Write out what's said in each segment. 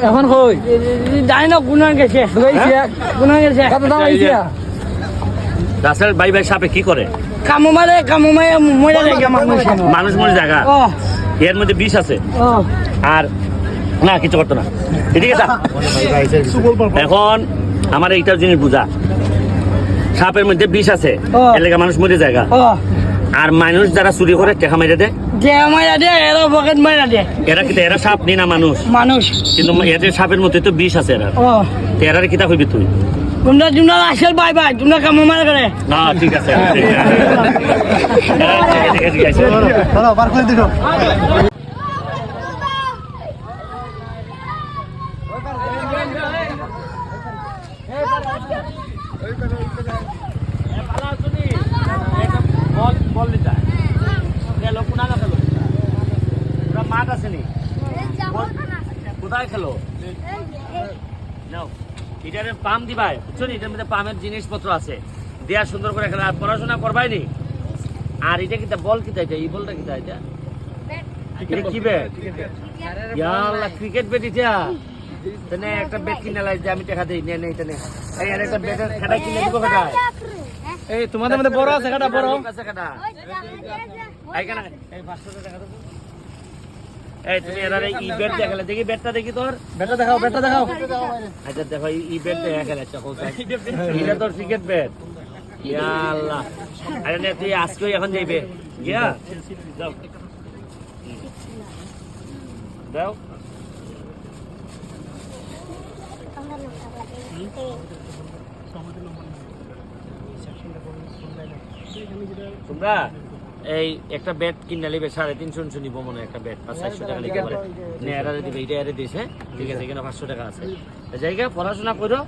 এখন কই জানি না গুনার গেছে রাসেল ভাই ভাই সাপে কি করে? কামো মারে মরে যায় মানুষ মরে জায়গা এর মধ্যে বিষ আছে আর না কিছু করতো না, ঠিক আছে। এখন আমার এইটা জিনিস বুঝা, সাপের মধ্যে বিষ আছে এলাকা মানুষ মরে জায়গা, আর মানুষ যারা চুরি করে টেকা মাইরা দেয় এরা কিন্তু এরা সাপ নি না মানুষ কিন্তু এদের সাপের মধ্যে তো বিষ আছে এরা কিতা হইবি তুই? তোমরা আসল বাই বাই তোমরা কামো মারা করে না ঠিক আছে মাঠ আছে নি কোথায় খেলো এটার পাম দিবাই বুঝছো নি, এটার মধ্যে পামের জিনিসপত্র আছে দেয়া সুন্দর করে খেলা পড়াশোনা করবাই নি। আর এটা কিতা বল কিতা এটা এই বলটা কিতা এটা কি ব্যাট? ক্রিকেট ব্যাট এটা তেনে একটা ব্যাট কিনে লাই যে আমি টাকা দেই নে এটা নে এই আর একটা ব্যাটের খাটা কিনে দিব খাটা এই তোমাদের মধ্যে বড় আছে খাটা বড় আছে খাটা এই কেন এই 500 টাকা দেবো। এই তুমি এর এই ব্যাট দেখালে দেখি ব্যাটটা দেখি তোর ব্যাটটা দেখাও আচ্ছা দেখো এই ব্যাট দেখালে চকল এটা তোর ক্রিকেট ব্যাট ইয়া আল্লাহ। আরে নে তুই আজকেই এখন যাইবে গিয়া যাও দাও তোমরা এই একটা ব্যাট কিনে নিবে 350 নিব মনে একটা ব্যাট 500 টাকা লিখে পরে নেয়ারা দিবে এটা এর দিছে ঠিক আছে এখানে 500 টাকা আছে জায়গা পড়াশোনা করো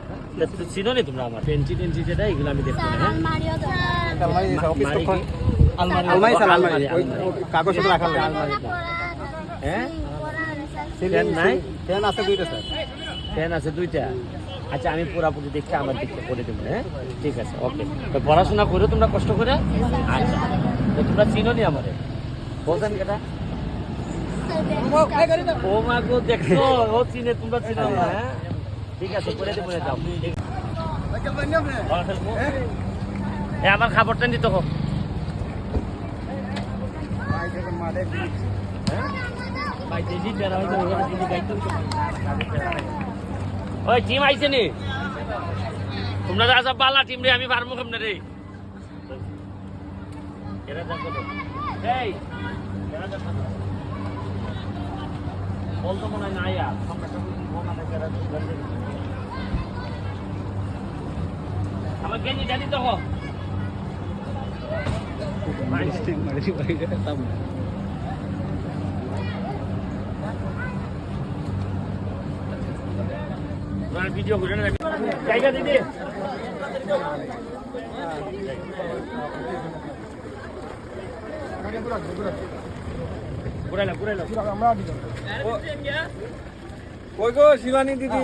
চিনো নি তোমরা আমার পেন্সি যেটা এগুলো আমি দেখতে না আলমারি কাগজ রাখা আলমারি হ্যাঁ ফ্যান নাই ফ্যান আছে দুইটা স্যার ফ্যান আছে দুইটা আচ্ছা আমি পুরাপুরি দেখতে আমার দিকটা করে দেবো হ্যাঁ ঠিক আছে ওকে তো পড়াশোনা করো তোমরা কষ্ট করে আচ্ছা তো তোমরা চিনো নি আমারে বলছেন কেটা ও মা গো দেখো ও চিনে তোমরা চিনো না হ্যাঁ ঠিক আছে করে দেবো যাও আমার খাবারটা নিতে হোক ওই টিম আইছে নি তোমরা যা বালা টিম রে আমি পারবো কেমনে রে বলতো মনে হয় নাই আর আমার গেঞ্জি জানি তো ভিডিও করে জায়গা দিদি কই গো শিবানী দিদি